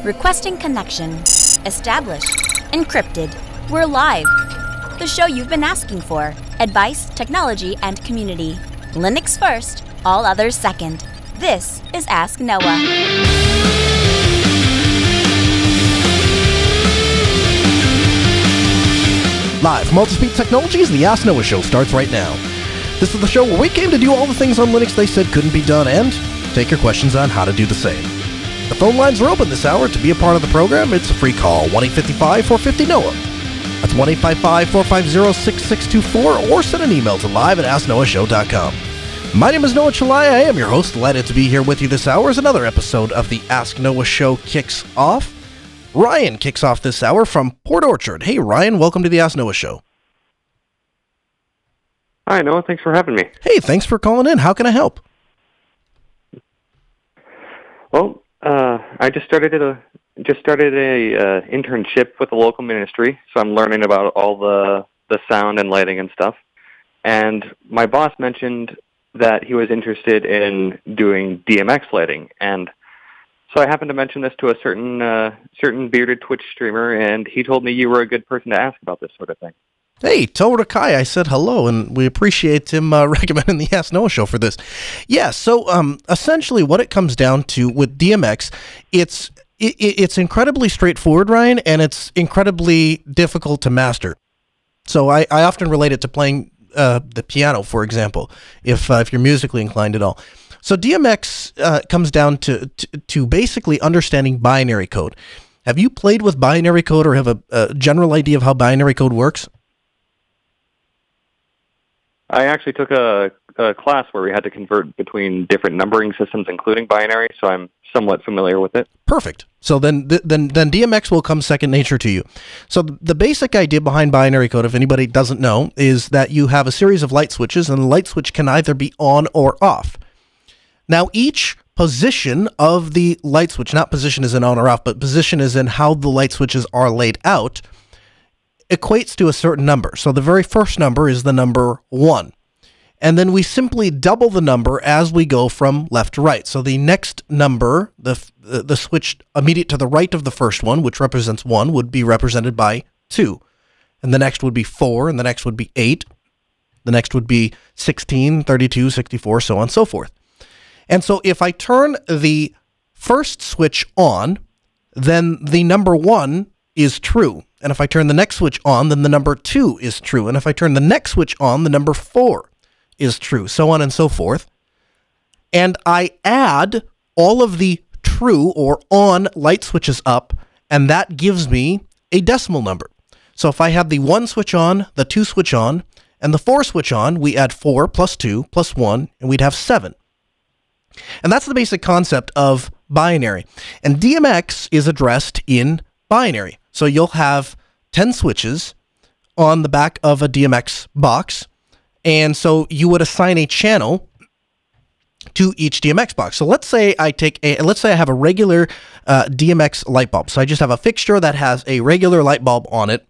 Requesting connection. Established. Encrypted. We're live. The show you've been asking for. Advice, technology, and community. Linux first, all others second. This is Ask Noah. Live from Multispeed Technologies, the Ask Noah Show starts right now. This is the show where we came to do all the things on Linux they said couldn't be done and take your questions on how to do the same. The phone lines are open this hour. To be a part of the program, it's a free call, 1-855-450-NOAH. That's 1-855-450-6624, or send an email to live@asknoahshow.com. My name is Noah Chalai. I am your host. Delighted to be here with you this hour as another episode of the Ask Noah Show kicks off. Ryan kicks off this hour from Port Orchard. Hey, Ryan, welcome to the Ask Noah Show. Hi, Noah. Thanks for having me. Hey, thanks for calling in. How can I help? Well, I just started a internship with a local ministry, so I'm learning about all the sound and lighting and stuff. And my boss mentioned that he was interested in doing DMX lighting, and so I happened to mention this to a certain bearded Twitch streamer, and he told me you were a good person to ask about this sort of thing. Hey, Torakai, I said hello, and we appreciate him recommending the Ask Noah Show for this. Yeah, so essentially what it comes down to with DMX, it's incredibly straightforward, Ryan, and it's incredibly difficult to master. So I often relate it to playing the piano, for example, if you're musically inclined at all. So DMX comes down to basically understanding binary code. Have you played with binary code or have a general idea of how binary code works? I actually took a class where we had to convert between different numbering systems, including binary, so I'm somewhat familiar with it. Perfect. So then DMX will come second nature to you. So the basic idea behind binary code, if anybody doesn't know, is that you have a series of light switches, and the light switch can either be on or off. Now, each position of the light switch, not position as in on or off, but position as in how the light switches are laid out, equates to a certain number. So the very first number is the number 1. And then we simply double the number as we go from left to right. So the next number, the switch immediate to the right of the first one, which represents 1, would be represented by 2. And the next would be 4, and the next would be 8. The next would be 16, 32, 64, so on and so forth. And so if I turn the first switch on, then the number 1 is true. And if I turn the next switch on, then the number 2 is true. And if I turn the next switch on, the number 4 is true, so on and so forth. And I add all of the true or on light switches up, and that gives me a decimal number. So if I have the 1 switch on, the 2 switch on, and the 4 switch on, we add 4 plus 2 plus 1, and we'd have 7. And that's the basic concept of binary. And DMX is addressed in binary. So you'll have 10 switches on the back of a DMX box, and so you would assign a channel to each DMX box. So let's say I have a regular DMX light bulb. So I just have a fixture that has a regular light bulb on it.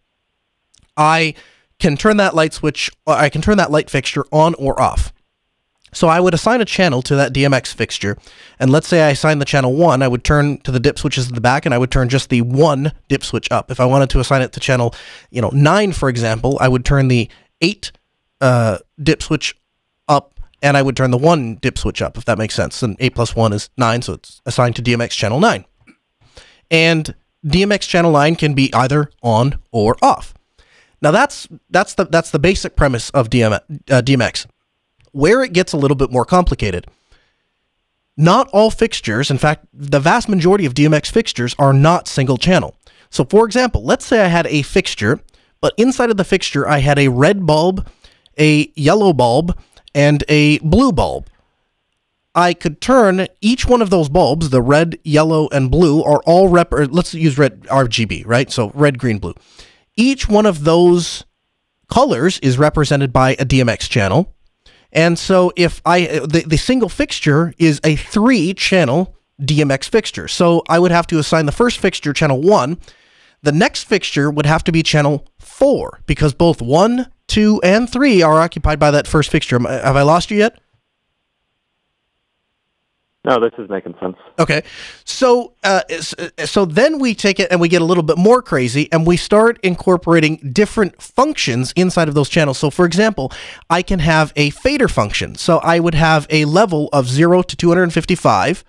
I can turn that light fixture on or off. So I would assign a channel to that DMX fixture, and let's say I assign the channel 1, I would turn to the dip switches at the back, and I would turn just the 1 dip switch up. If I wanted to assign it to channel 9, for example, I would turn the 8 dip switch up, and I would turn the 1 dip switch up, if that makes sense. And 8 plus 1 is 9, so it's assigned to DMX channel 9. And DMX channel 9 can be either on or off. Now that's the basic premise of DMX. Where it gets a little bit more complicated, not all fixtures, in fact, the vast majority of DMX fixtures are not single channel. So for example, let's say I had a fixture, but inside of the fixture I had a red bulb, a yellow bulb, and a blue bulb. I could turn each one of those bulbs, the red, yellow, and blue, are all let's use red RGB, right? So red, green, blue. Each one of those colors is represented by a DMX channel. And so if the single fixture is a 3-channel DMX fixture. So I would have to assign the first fixture channel 1. The next fixture would have to be channel 4 because both 1, 2, and 3 are occupied by that first fixture. Have I lost you yet? No, this is making sense. Okay, so so then we take it and we get a little bit more crazy, and we start incorporating different functions inside of those channels. So, for example, I can have a fader function. So I would have a level of 0 to 255,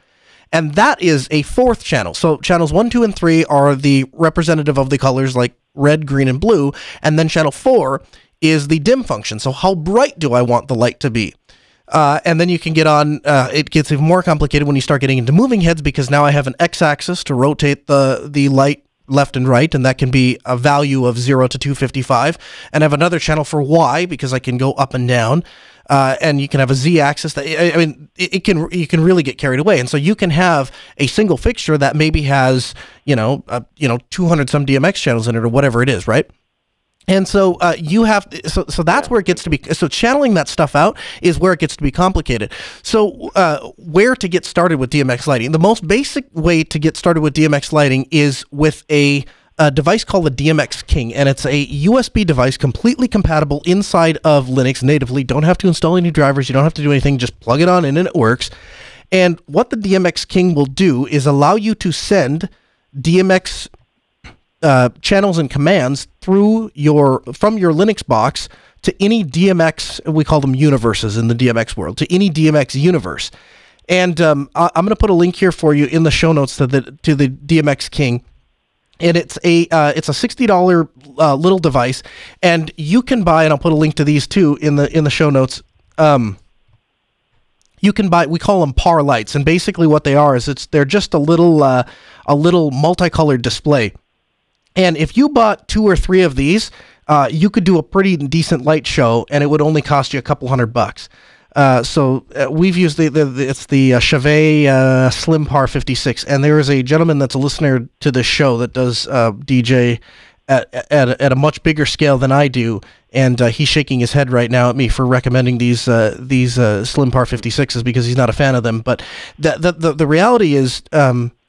and that is a fourth channel. So channels 1, 2, and 3 are the representative of the colors like red, green, and blue, and then channel 4 is the dim function. So how bright do I want the light to be? And then you can get on, it gets even more complicated when you start getting into moving heads, because now I have an x-axis to rotate the light left and right, and that can be a value of 0 to 255. And I have another channel for y, because I can go up and down. And you can have a z-axis. That, I mean, you can really get carried away. And so you can have a single fixture that maybe has, 200 some DMX channels in it, or whatever it is, right? And so you have, so that's where it gets to be, so channeling that stuff out is where it gets to be complicated. So where to get started with DMX lighting? The most basic way to get started with DMX lighting is with a device called the DMX King, and it's a USB device completely compatible inside of Linux natively. Don't have to install any drivers, you don't have to do anything, just plug it on in and it works. And what the DMX King will do is allow you to send DMX channels and commands from your Linux box to any DMX, we call them universes in the DMX world, to any DMX universe. And I'm going to put a link here for you in the show notes to the DMX King. And it's a $60 little device, and you can buy, and I'll put a link to these too in the show notes. You can buy, we call them PAR lights, and basically what they are is they're just a little multicolored display. And if you bought 2 or 3 of these, you could do a pretty decent light show, and it would only cost you a couple $100. So we've used it's the Chauvet Slim Par 56, and there is a gentleman that's a listener to this show that does DJ at a much bigger scale than I do, and he's shaking his head right now at me for recommending these Slim Par 56s because he's not a fan of them. But the reality is,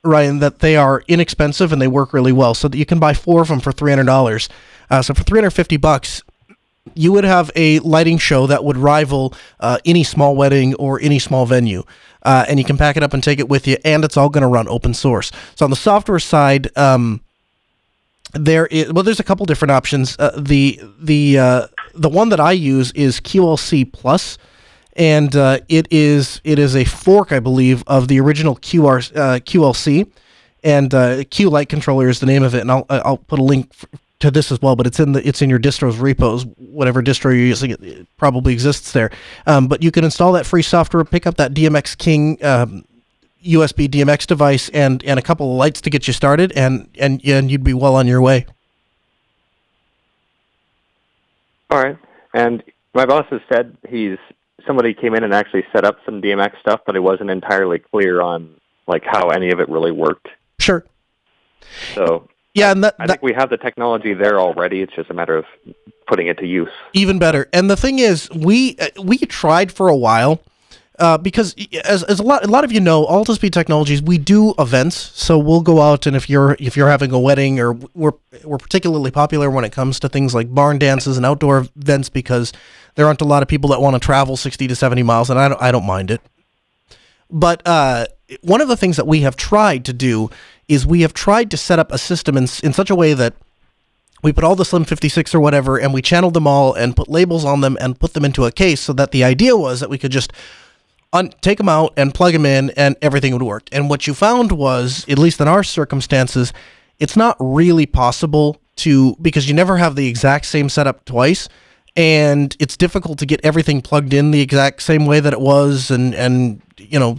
Ryan, that they are inexpensive and they work really well, so that you can buy 4 of them for $300. So for $350, you would have a lighting show that would rival any small wedding or any small venue. And you can pack it up and take it with you, and it's all going to run open source. So on the software side, there's a couple different options. The one that I use is QLC Plus, and it is a fork, I believe, of the original QLC, and Q Light Controller is the name of it. And I'll put a link to this as well, but it's in your distro's repos. Whatever distro you're using, it probably exists there. But you can install that free software, pick up that DMX King USB DMX device, and a couple of lights to get you started, and you'd be well on your way. All right. And my boss has said somebody came in and actually set up some DMX stuff, but it wasn't entirely clear on like how any of it really worked. Sure. So yeah, and I think we have the technology there already. It's just a matter of putting it to use. Even better. And the thing is, we tried for a while. Because as a lot of you know, Altispeed Technologies, we do events. So we'll go out, and if you're having a wedding, or we're particularly popular when it comes to things like barn dances and outdoor events, because there aren't a lot of people that want to travel 60 to 70 miles, and I don't mind it. But one of the things that we have tried to do is we have tried to set up a system in such a way that we put all the Slim 56 or whatever, and we channeled them all and put labels on them and put them into a case, so that the idea was that we could just take them out and plug them in, and everything would work. And what you found was, at least in our circumstances, it's not really possible because you never have the exact same setup twice, and it's difficult to get everything plugged in the exact same way that it was, and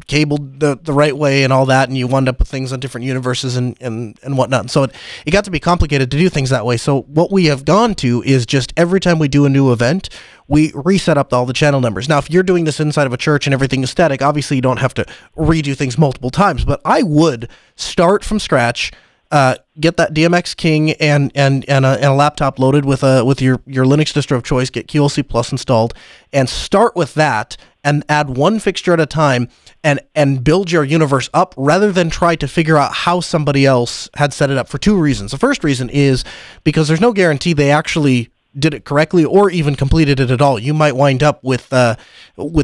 cabled the right way and all that, and you wind up with things on different universes and whatnot. So it got to be complicated to do things that way. So what we have gone to is just every time we do a new event, we reset up all the channel numbers. Now, if you're doing this inside of a church and everything is static, obviously you don't have to redo things multiple times, but I would start from scratch, get that DMX King and a laptop loaded with your Linux distro of choice, get QLC Plus installed, and start with that, and add one fixture at a time, and build your universe up, rather than try to figure out how somebody else had set it up, for 2 reasons. The first reason is because there's no guarantee they actually did it correctly or even completed it at all. You might wind up with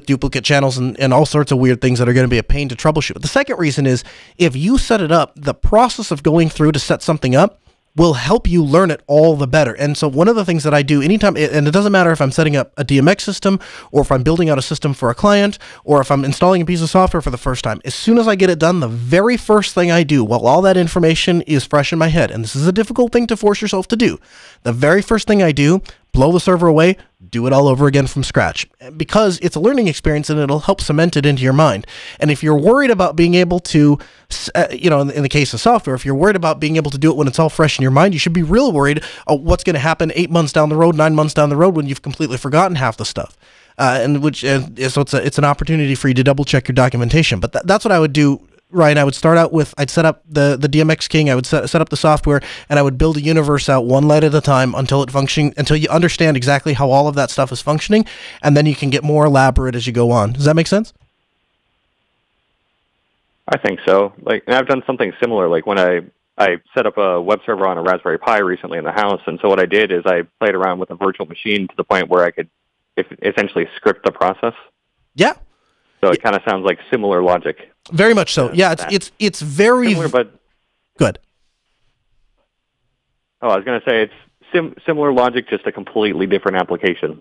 duplicate channels and all sorts of weird things that are going to be a pain to troubleshoot. But the second reason is if you set it up, the process of going through to set something up will help you learn it all the better. And so one of the things that I do anytime, and it doesn't matter if I'm setting up a DMX system or if I'm building out a system for a client or if I'm installing a piece of software for the first time, as soon as I get it done, the very first thing I do while all that information is fresh in my head, and this is a difficult thing to force yourself to do, the very first thing I do, blow the server away, do it all over again from scratch, because it's a learning experience and it'll help cement it into your mind. And if you're worried about being able to, in the case of software, if you're worried about being able to do it when it's all fresh in your mind, you should be real worried what's going to happen 8 months down the road, 9 months down the road when you've completely forgotten half the stuff. So it's an opportunity for you to double check your documentation. But that's what I would do, Ryan. I would start out with, I'd set up the DMX King, I would set up the software, and I would build a universe out one light at a time until you understand exactly how all of that stuff is functioning, and then you can get more elaborate as you go on. Does that make sense? I think so. And I've done something similar, like when I set up a web server on a Raspberry Pi recently in the house, and so what I did is I played around with a virtual machine to the point where I could essentially script the process. Yeah. So it kind of sounds like similar logic. Very much so. Yeah, it's very similar, but good. Oh, I was going to say it's similar logic, just a completely different application.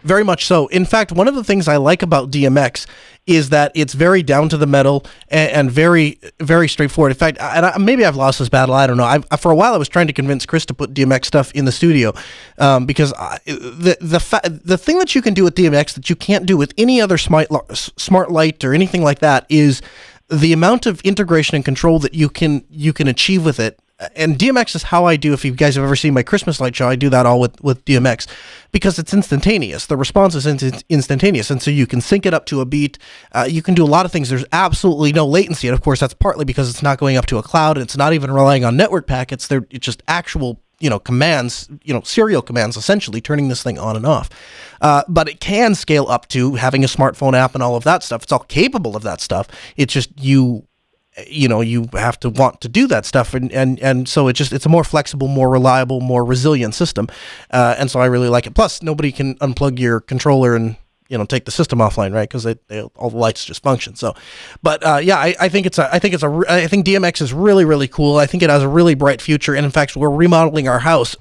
Very much so. In fact, one of the things I like about DMX is that it's very down to the metal and very, very straightforward. In fact, maybe I've lost this battle. I don't know. For a while, I was trying to convince Chris to put DMX stuff in the studio because the thing that you can do with DMX that you can't do with any other smart light or anything like that is the amount of integration and control that you can achieve with it. And DMX is how I do, if you guys have ever seen my Christmas light show, I do that all with DMX because it's instantaneous. The response is instantaneous, and so you can sync it up to a beat. You can do a lot of things. There's absolutely no latency, and of course that's partly because it's not going up to a cloud, and it's not even relying on network packets. It's just actual commands, serial commands, essentially turning this thing on and off. But it can scale up to having a smartphone app and all of that stuff. It's all capable of that stuff. It's just you have to want to do that stuff, and so it's a more flexible, more reliable, more resilient system, and so I really like it. Plus, nobody can unplug your controller and take the system offline, right? Because all the lights just function. So, but yeah, I think DMX is really, really cool. I think it has a really bright future, and in fact, we're remodeling our house.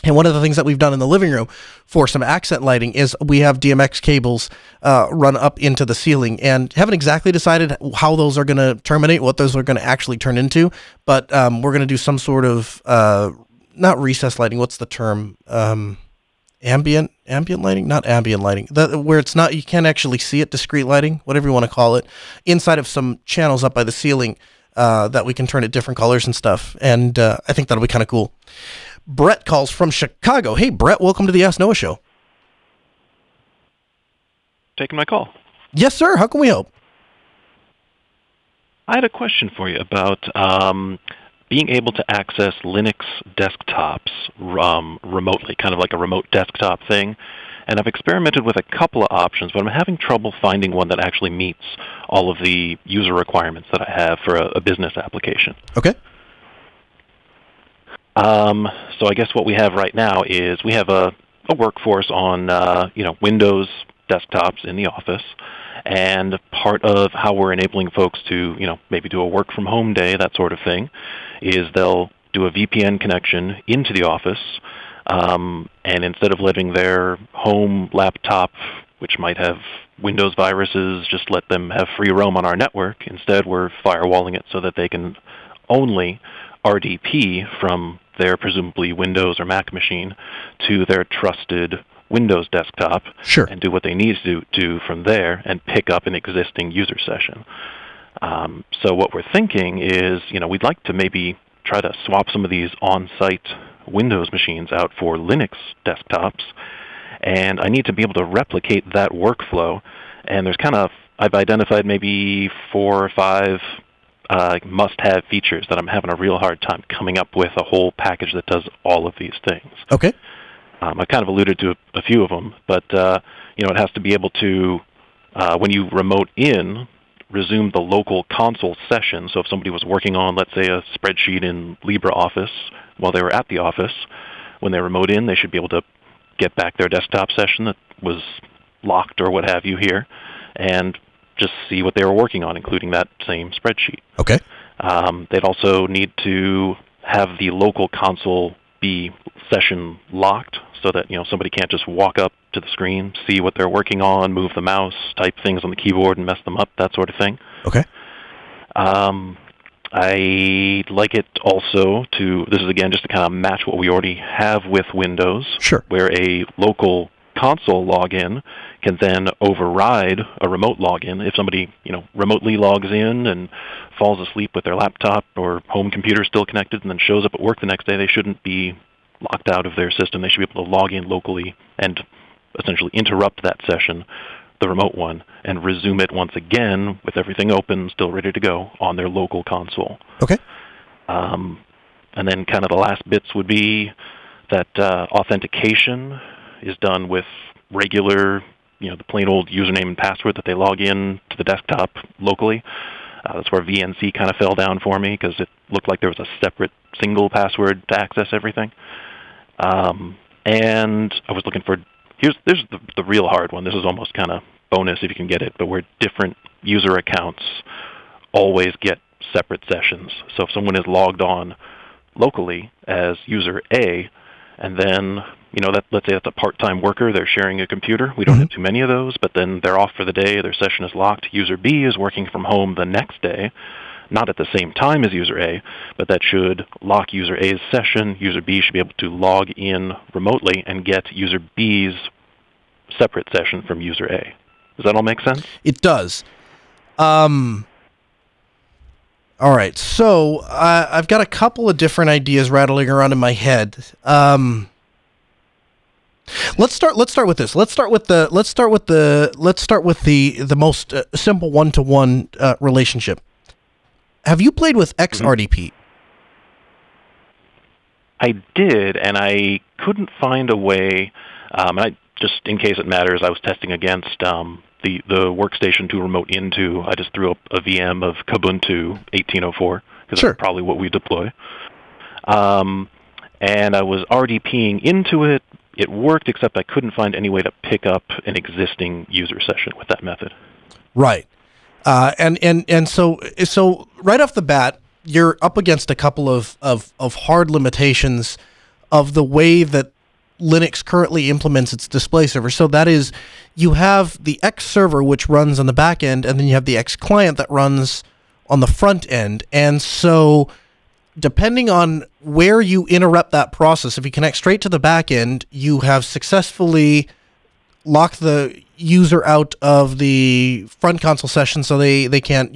And one of the things that we've done in the living room for some accent lighting is we have DMX cables run up into the ceiling, and haven't exactly decided how those are going to terminate, what those are going to actually turn into. But we're going to do some sort of not recessed lighting. What's the term? Ambient lighting, not ambient lighting. Where it's not, you can't actually see it. Discrete lighting, whatever you want to call it, inside of some channels up by the ceiling that we can turn at different colors and stuff. And I think that'll be kind of cool. Brett calls from Chicago. Hey, Brett, welcome to the Ask Noah Show. Taking my call. Yes, sir. How can we help? I had a question for you about being able to access Linux desktops remotely, kind of like a remote desktop thing. And I've experimented with a couple of options, but I'm having trouble finding one that actually meets all of the user requirements that I have for a business application. Okay. So I guess what we have right now is we have a workforce on Windows desktops in the office, and part of how we're enabling folks to maybe do a work from home day, that sort of thing, is they'll do a VPN connection into the office, and instead of letting their home laptop, which might have Windows viruses, just let them have free roam on our network. Instead, we're firewalling it so that they can only RDP from their presumably Windows or Mac machine to their trusted Windows desktop, sure, and do what they need to do from there and pick up an existing user session. So what we're thinking is, we'd like to maybe try to swap some of these on-site Windows machines out for Linux desktops, and I need to be able to replicate that workflow. And I've identified maybe 4 or 5 must-have features that I'm having a real hard time coming up with a whole package that does all of these things. Okay. I kind of alluded to a few of them, but it has to be able to, when you remote in, resume the local console session. So if somebody was working on, let's say, a spreadsheet in LibreOffice while they were at the office, when they remote in, they should be able to get back their desktop session that was locked or what have you here, and just see what they were working on, including that same spreadsheet. Okay. They'd also need to have the local console be session locked so that somebody can't just walk up to the screen, see what they're working on, move the mouse, type things on the keyboard and mess them up, that sort of thing. Okay. I'd like it also to, this is again just to kind of match what we already have with Windows, Sure. where a local console login can then override a remote login. If somebody, remotely logs in and falls asleep with their laptop or home computer still connected and then shows up at work the next day, they shouldn't be locked out of their system. They should be able to log in locally and essentially interrupt that session, the remote one, and resume it once again with everything open, still ready to go on their local console. Okay. And then kind of the last bits would be that authentication is done with regular, the plain old username and password that they log in to the desktop locally. That's where VNC kind of fell down for me because it looked like there was a separate single password to access everything. And I was looking for, there's the real hard one. This is almost kind of bonus if you can get it, but where different user accounts always get separate sessions. So if someone is logged on locally as user A, and then, let's say that's a part-time worker, they're sharing a computer. We don't have too many of those, but then they're off for the day, their session is locked. User B is working from home the next day, not at the same time as user A, but that should lock user A's session. User B should be able to log in remotely and get user B's separate session from user A. Does that all make sense? It does. All right, so I've got a couple of different ideas rattling around in my head. Let's start with this. Let's start with the most simple one-to-one relationship. Have you played with XRDP? I did, and I couldn't find a way. Just in case it matters, I was testing against the workstation to remote into. I just threw up a VM of Kubuntu 1804 because that's probably what we deploy. And I was RDPing into it. It worked, except I couldn't find any way to pick up an existing user session with that method. Right. And so right off the bat, you're up against a couple of hard limitations of the way that Linux currently implements its display server. So that is, you have the X server, which runs on the back end, and then you have the X client that runs on the front end. And so depending on where you interrupt that process, if you connect straight to the back end, you have successfully locked the user out of the front console session so they can't,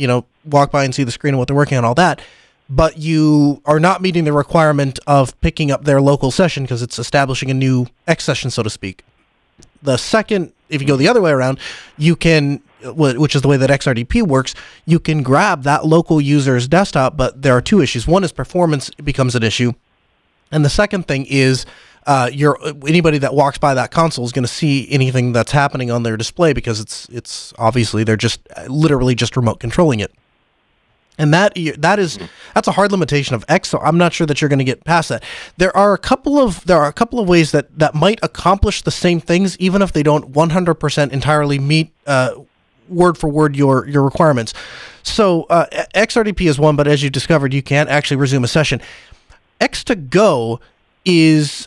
walk by and see the screen and what they're working on, all that. But you are not meeting the requirement of picking up their local session because it's establishing a new X session, so to speak. The second, if you go the other way around, you can, which is the way that XRDP works, you can grab that local user's desktop, but there are two issues. One is performance becomes an issue. And the second thing is anybody that walks by that console is going to see anything that's happening on their display because it's obviously they're just literally just remote controlling it. And that's a hard limitation of X. So I'm not sure that you're going to get past that. There are a couple of ways that might accomplish the same things, even if they don't 100% entirely meet word for word your requirements. So XRDP is one, but as you discovered, you can't actually resume a session. X2Go is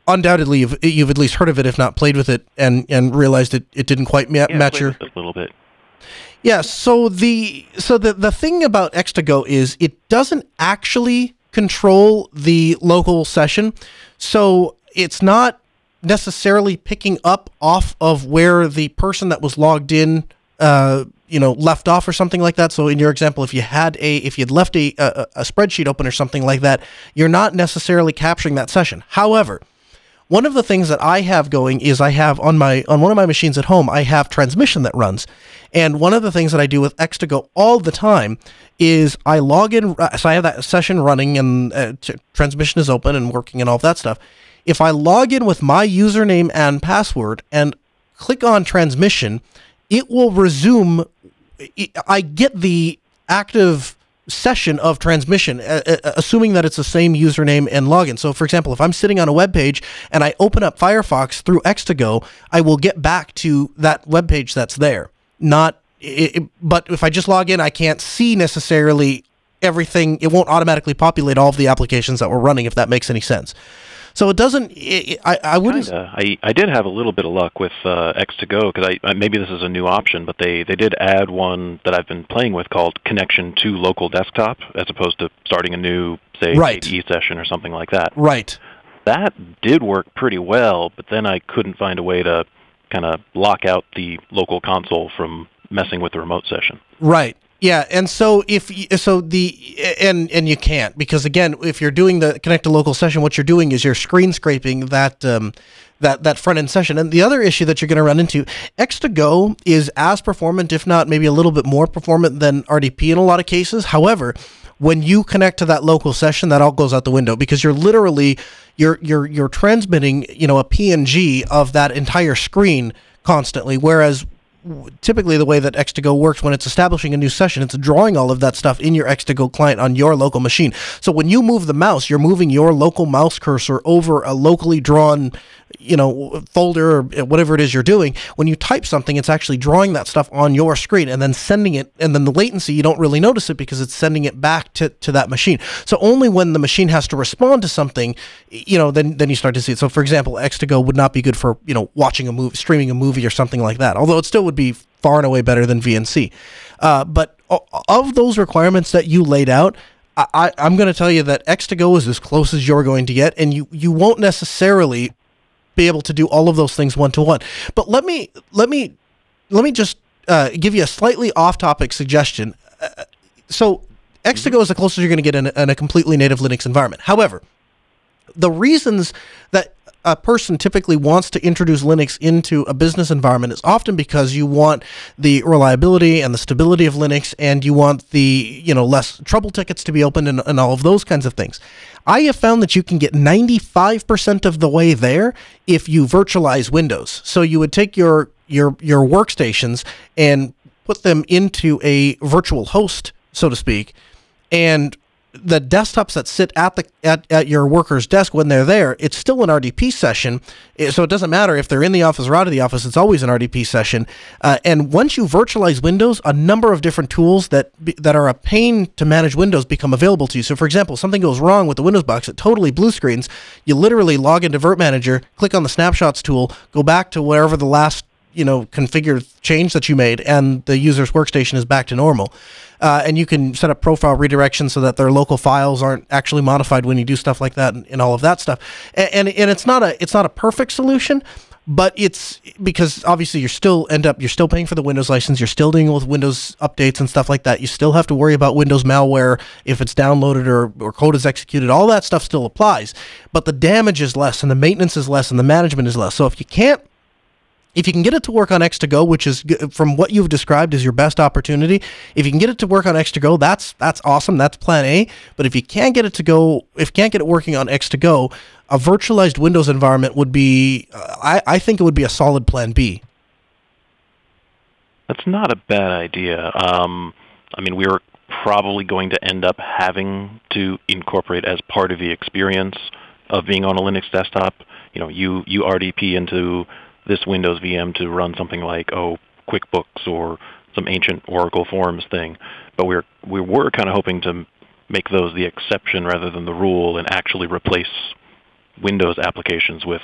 undoubtedly you've at least heard of it, if not played with it, and realized it didn't quite match your a little bit. Yeah, so the thing about X2Go is it doesn't actually control the local session, so it's not necessarily picking up off of where the person that was logged in, left off or something like that. So in your example, if you'd left a spreadsheet open or something like that, you're not necessarily capturing that session. However, one of the things that I have going is I have on one of my machines at home, I have transmission that runs. And one of the things that I do with X2Go all the time is I log in, so I have that session running and transmission is open and working and all of that stuff. If I log in with my username and password and click on transmission, it will resume. I get the active session of transmission, assuming that it's the same username and login. So, for example, if I'm sitting on a web page and I open up Firefox through X2Go, I will get back to that web page that's there. But if I just log in, I can't see necessarily everything. It won't automatically populate all of the applications that we're running, if that makes any sense. So it doesn't. I wouldn't. I did have a little bit of luck with X2Go because maybe this is a new option, but they did add one that I've been playing with called Connection to Local Desktop, as opposed to starting a new, say, KDE session or something like that. Right. That did work pretty well, but then I couldn't find a way to kind of lock out the local console from messing with the remote session. Right. Yeah, and so and you can't, because again, if you're doing the connect to local session, what you're doing is you're screen scraping that front end session. And the other issue that you're going to run into, X2Go is as performant, if not maybe a little bit more performant than RDP in a lot of cases. However, when you connect to that local session, that all goes out the window, because you're literally you're transmitting, a PNG of that entire screen constantly, whereas typically the way that X2Go works, when it's establishing a new session, it's drawing all of that stuff in your X2Go client on your local machine. So when you move the mouse, you're moving your local mouse cursor over a locally drawn folder or whatever it is you're doing. When you type something, it's actually drawing that stuff on your screen and then sending it, and then the latency, you don't really notice it because it's sending it back to that machine. So only when the machine has to respond to something, then you start to see it. So for example, X2Go would not be good for, watching a movie, streaming a movie or something like that, although it still would be far and away better than VNC. But of those requirements that you laid out, I'm going to tell you that X2Go is as close as you're going to get, and you won't necessarily be able to do all of those things one-to-one. But let me just give you a slightly off-topic suggestion. So X2Go is the closest you're going to get in a completely native Linux environment. However, the reasons that a person typically wants to introduce Linux into a business environment is often because you want the reliability and the stability of Linux, and you want the less trouble tickets to be opened and all of those kinds of things. I have found that you can get 95% of the way there if you virtualize Windows. So you would take your workstations and put them into a virtual host, so to speak, and the desktops that sit at your worker's desk when they're there, it's still an RDP session, so it doesn't matter if they're in the office or out of the office, it's always an RDP session. And once you virtualize Windows, a number of different tools that are a pain to manage Windows become available to you. So for example, something goes wrong with the Windows box, it totally blue screens, you literally log into Virt Manager, click on the snapshots tool, go back to wherever the last configured change that you made, and the user's workstation is back to normal. And you can set up profile redirection so that their local files aren't actually modified when you do stuff like that, and all of that stuff. And it's not a perfect solution, but it's because obviously you're still paying for the Windows license, you're still dealing with Windows updates and stuff like that. You still have to worry about Windows malware if it's downloaded or code is executed. All that stuff still applies, but the damage is less, and the maintenance is less, and the management is less. So if you can get it to work on X2Go, which is, from what you've described, is your best opportunity. If you can get it to work on X2Go, that's awesome. That's plan A. But if you can't get it working on X2Go, a virtualized Windows environment would be, I think it would be a solid plan B. That's not a bad idea. We were probably going to end up having to incorporate as part of the experience of being on a Linux desktop. You RDP into this Windows VM to run something like QuickBooks or some ancient Oracle Forms thing, but we were kind of hoping to make those the exception rather than the rule, and actually replace Windows applications with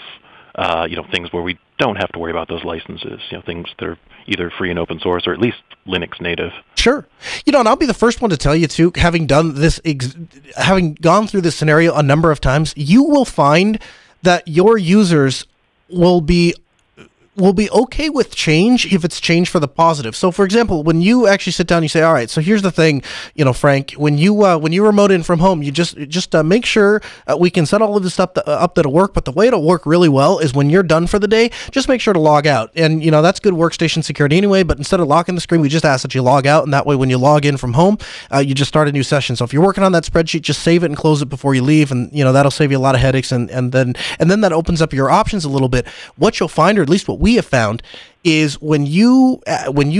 things where we don't have to worry about those licenses. Things that are either free and open source or at least Linux native. Sure, and I'll be the first one to tell you too, having done this, having gone through this scenario a number of times, you will find that your users will be okay with change if it's change for the positive. So for example, when you actually sit down and you say, all right, so here's the thing, Frank, when you remote in from home, you just make sure we can set all of this stuff up that'll work, but the way it'll work really well is when you're done for the day, just make sure to log out. And that's good workstation security anyway, but instead of locking the screen, we just ask that you log out, and that way when you log in from home, you just start a new session. So if you're working on that spreadsheet, just save it and close it before you leave, and that'll save you a lot of headaches, and then that opens up your options a little bit. What you'll find, or at least what we have found, is when you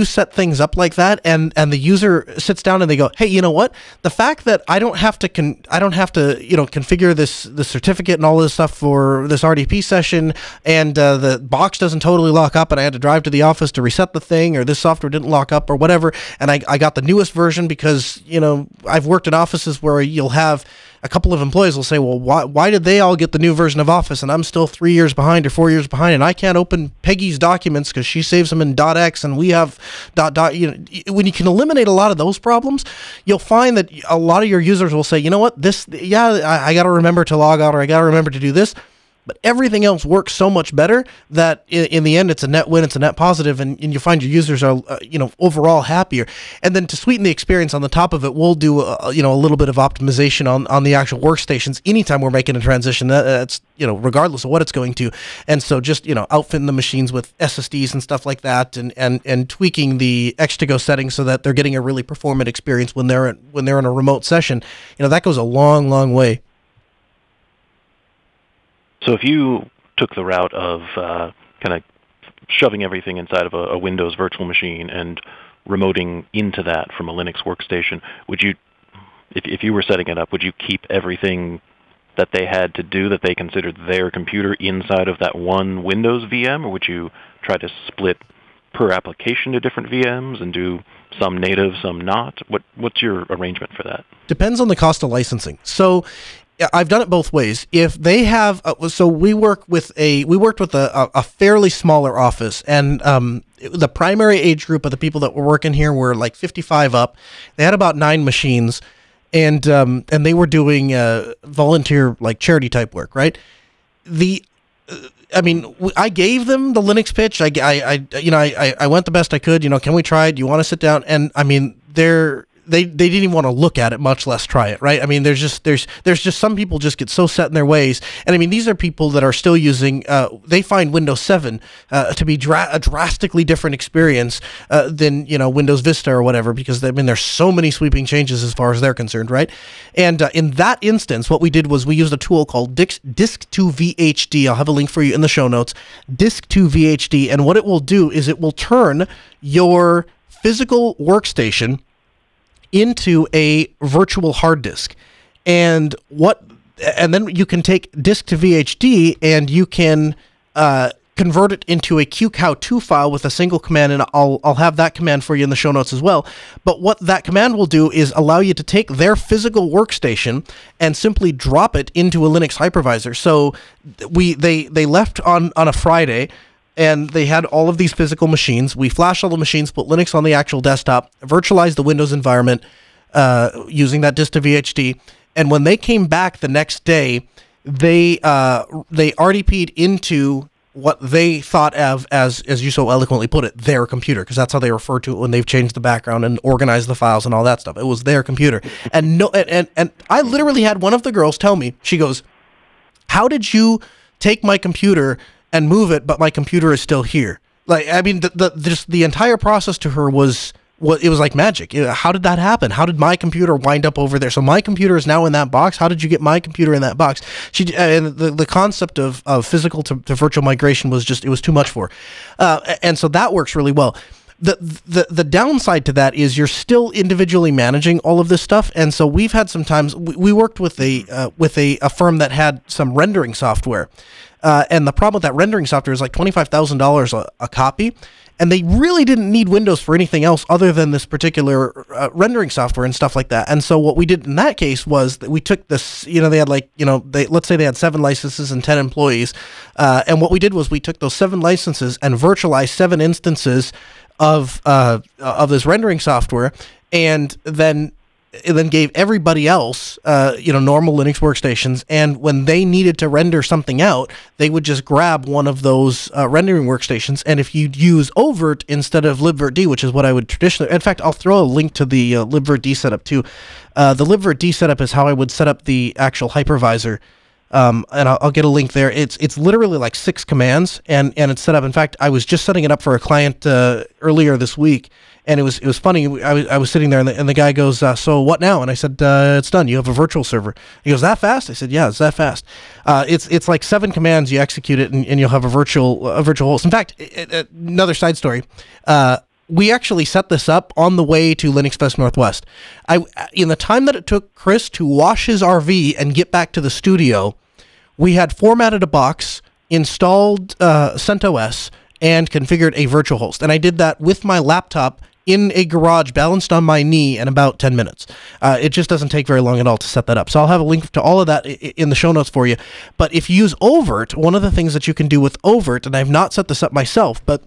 set things up like that, and the user sits down and they go, hey, you know what? The fact that I don't have to configure this certificate and all this stuff for this RDP session, and the box doesn't totally lock up, and I had to drive to the office to reset the thing, or this software didn't lock up or whatever, and I got the newest version because I've worked in offices where you'll have a couple of employees will say, well, why did they all get the new version of Office and I'm still 3 years behind or 4 years behind, and I can't open Peggy's documents because she saves them in .x and we have when you can eliminate a lot of those problems, you'll find that a lot of your users will say, you know what, I got to remember to log out, or I got to remember to do this. But everything else works so much better that in the end, it's a net win, it's a net positive, and you find your users are, overall happier. And then to sweeten the experience on the top of it, we'll do, a little bit of optimization on the actual workstations anytime we're making a transition. That's, regardless of what it's going to. And so just, outfitting the machines with SSDs and stuff like that, and tweaking the X2Go settings so that they're getting a really performant experience when they're in a remote session, that goes a long, long way. So if you took the route of kind of shoving everything inside of a Windows virtual machine and remoting into that from a Linux workstation, would you, if you were setting it up, would you keep everything that they had to do that they considered their computer inside of that one Windows VM, or would you try to split per application to different VMs and do some native, some not? What's your arrangement for that? Depends on the cost of licensing. So I've done it both ways. If they have, we worked with a fairly smaller office, and the primary age group of the people that were working here were like 55 up. They had about 9 machines, and they were doing volunteer, like, charity type work, right? I gave them the Linux pitch. I went the best I could. Can we try it? Do you want to sit down? And they didn't even want to look at it, much less try it, right? There's just some people just get so set in their ways, and these are people that are still using. They find Windows 7 to be a drastically different experience than Windows Vista or whatever, because there's so many sweeping changes as far as they're concerned, right? And in that instance, what we did was we used a tool called Disk2VHD. I'll have a link for you in the show notes. Disk2VHD, and what it will do is it will turn your physical workstation into a virtual hard disk, and then you can take disk to VHD and you can convert it into a QCOW2 file with a single command, and I'll have that command for you in the show notes as well. But what that command will do is allow you to take their physical workstation and simply drop it into a Linux hypervisor. So they left on a Friday, and they had all of these physical machines. We flashed all the machines, put Linux on the actual desktop, virtualized the Windows environment using that disk to VHD. And when they came back the next day, they RDP'd into what they thought of as you so eloquently put it, their computer, because that's how they refer to it when they've changed the background and organized the files and all that stuff. It was their computer. And I literally had one of the girls tell me, she goes, "How did you take my computer and move it, but my computer is still here?" The entire process to her was like magic. How did that happen? How did my computer wind up over there? So my computer is now in that box. How did you get my computer in that box? And the concept of physical to virtual migration was it was too much for her. And so that works really well. The downside to that is you're still individually managing all of this stuff, and so we've had some times we worked with a firm that had some rendering software, and the problem with that rendering software is like $25,000 a copy, and they really didn't need Windows for anything else other than this particular rendering software and stuff like that. And so what we did in that case was that we took this, they had let's say they had 7 licenses and 10 employees, and what we did was we took those 7 licenses and virtualized 7 instances of this rendering software, and then gave everybody else normal Linux workstations, and when they needed to render something out, they would just grab one of those rendering workstations. And if you'd use Overt instead of libvirtd, which is what I would traditionally, in fact, I'll throw a link to the libvirtd setup too. The libvirtd setup is how I would set up the actual hypervisor and I'll get a link there. It's literally like 6 commands, and it's set up. In fact, I was just setting it up for a client earlier this week, and it was funny. I was sitting there, and the guy goes, "So what now?" And I said, "It's done. You have a virtual server." He goes, "That fast?" I said, "Yeah, it's that fast." It's like 7 commands. You execute it, and you'll have a virtual host. In fact, another side story. We actually set this up on the way to Linux Fest Northwest. In the time that it took Chris to wash his RV and get back to the studio, we had formatted a box, installed CentOS, and configured a virtual host. And I did that with my laptop in a garage balanced on my knee in about 10 minutes. It just doesn't take very long at all to set that up. So I'll have a link to all of that in the show notes for you. But if you use Overt, one of the things that you can do with Overt, and I've not set this up myself, but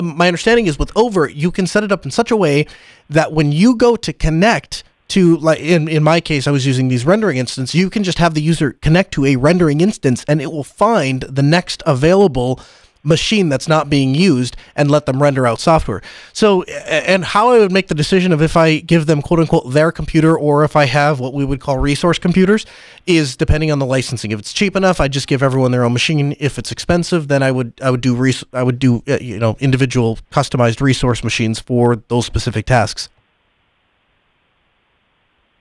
my understanding is with Overt, you can set it up in such a way that when you go to connect to, like in my case, I was using these rendering instances, you can just have the user connect to a rendering instance, and it will find the next available machine that's not being used and let them render out software. So, and how I would make the decision of if I give them quote unquote their computer or if I have what we would call resource computers is depending on the licensing. If it's cheap enough, I just give everyone their own machine. If it's expensive, then I would do individual customized resource machines for those specific tasks.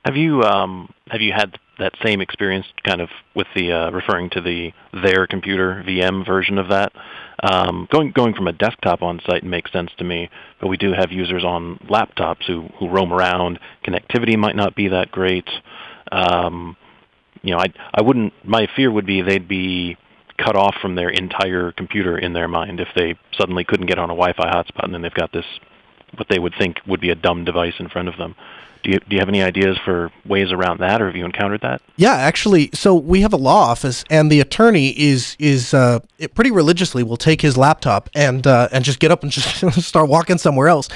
Have you had that same experience kind of with the referring to their computer VM version of that? Going from a desktop on site makes sense to me, but we do have users on laptops who roam around. Connectivity might not be that great. I wouldn't. My fear would be they'd be cut off from their entire computer in their mind if they suddenly couldn't get on a Wi-Fi hotspot and then they've got this what they would think would be a dumb device in front of them. Do you have any ideas for ways around that, or have you encountered that? Yeah, actually, so we have a law office, and the attorney is pretty religiously will take his laptop and just get up and just start walking somewhere else.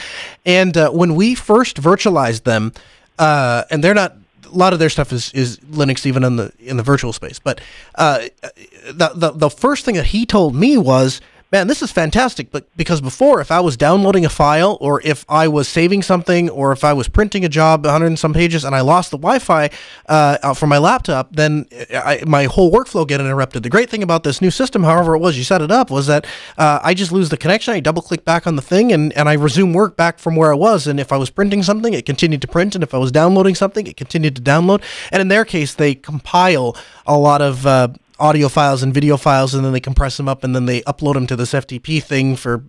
And when we first virtualized them, and they're not. A lot of their stuff is Linux, even in the virtual space. But the first thing that he told me was, man, this is fantastic, but because before, if I was downloading a file, or if I was saving something, or if I was printing a job, 100 and some pages, and I lost the Wi-Fi from my laptop, then my whole workflow get interrupted. The great thing about this new system, however it was you set it up, was that I just lose the connection, I double-click back on the thing, and I resume work back from where I was, and if I was printing something, it continued to print, and if I was downloading something, it continued to download, and in their case, they compile a lot of audio files and video files, and then they compress them up, and then they upload them to this FTP thing for,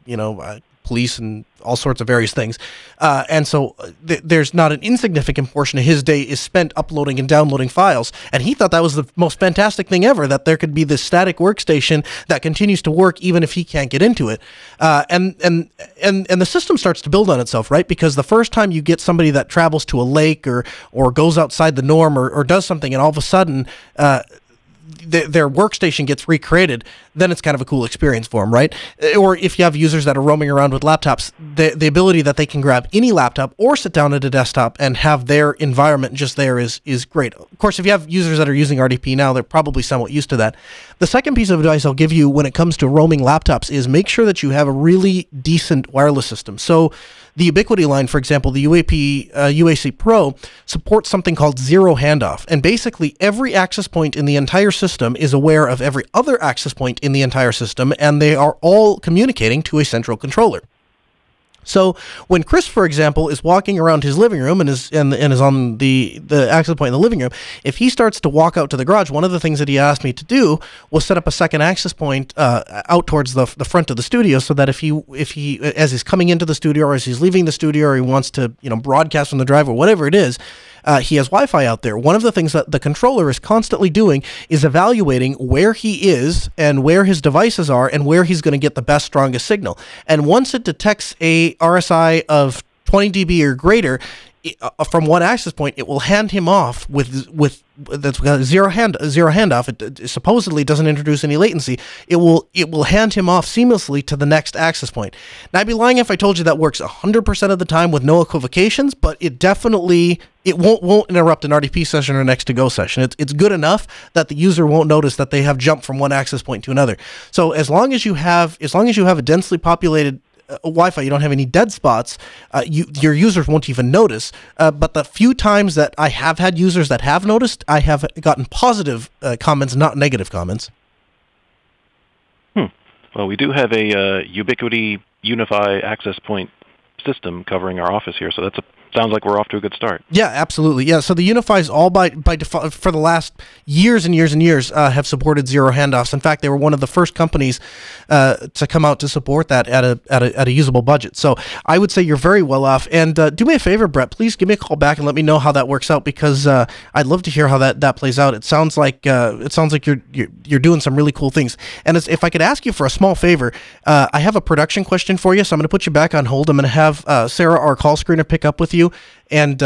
police and all sorts of various things. And so there's not an insignificant portion of his day is spent uploading and downloading files. And he thought that was the most fantastic thing ever, that there could be this static workstation that continues to work even if he can't get into it. And the system starts to build on itself, right? Because the first time you get somebody that travels to a lake or goes outside the norm or does something, and all of a sudden, their workstation gets recreated, then it's kind of a cool experience for them, right? Or if you have users that are roaming around with laptops, the ability that they can grab any laptop or sit down at a desktop and have their environment just there is great. Of course, if you have users that are using RDP now, they're probably somewhat used to that. The second piece of advice I'll give you when it comes to roaming laptops is make sure that you have a really decent wireless system. So the Ubiquity line, for example, the UAC Pro, supports something called zero handoff. And basically, every access point in the entire system is aware of every other access point in the entire system, and they are all communicating to a central controller. So when Chris, for example, is walking around his living room and is on the access point in the living room, if he starts to walk out to the garage, one of the things that he asked me to do was set up a second access point out towards the front of the studio, so that if he as he's coming into the studio or as he's leaving the studio or he wants to broadcast from the drive or whatever it is, he has Wi-Fi out there. One of the things that the controller is constantly doing is evaluating where he is and where his devices are and where he's going to get the best, strongest signal. And once it detects a RSI of 20 dB or greater from one access point, it will hand him off with that's zero handoff. It supposedly doesn't introduce any latency. It will hand him off seamlessly to the next access point. Now, I'd be lying if I told you that works 100% of the time with no equivocations, but it won't interrupt an RDP session or next to go session. It's good enough that the user won't notice that they have jumped from one access point to another. So as long as you have a densely populated Wi-Fi, you don't have any dead spots, your users won't even notice. But the few times that I have had users that have noticed, I have gotten positive comments, not negative comments. Well, we do have a Ubiquity Unify access point system covering our office here, so sounds like we're off to a good start. Yeah, absolutely. Yeah, so the Unify's all by default for the last years and years and years have supported zero handoffs. In fact, they were one of the first companies to come out to support that at a usable budget. So I would say you're very well off. And do me a favor, Brett, please give me a call back and let me know how that works out, because I'd love to hear how that plays out. It sounds like you're doing some really cool things. And if I could ask you for a small favor, I have a production question for you, so I'm going to put you back on hold. I'm going to have Sarah, our call screener, pick up with you and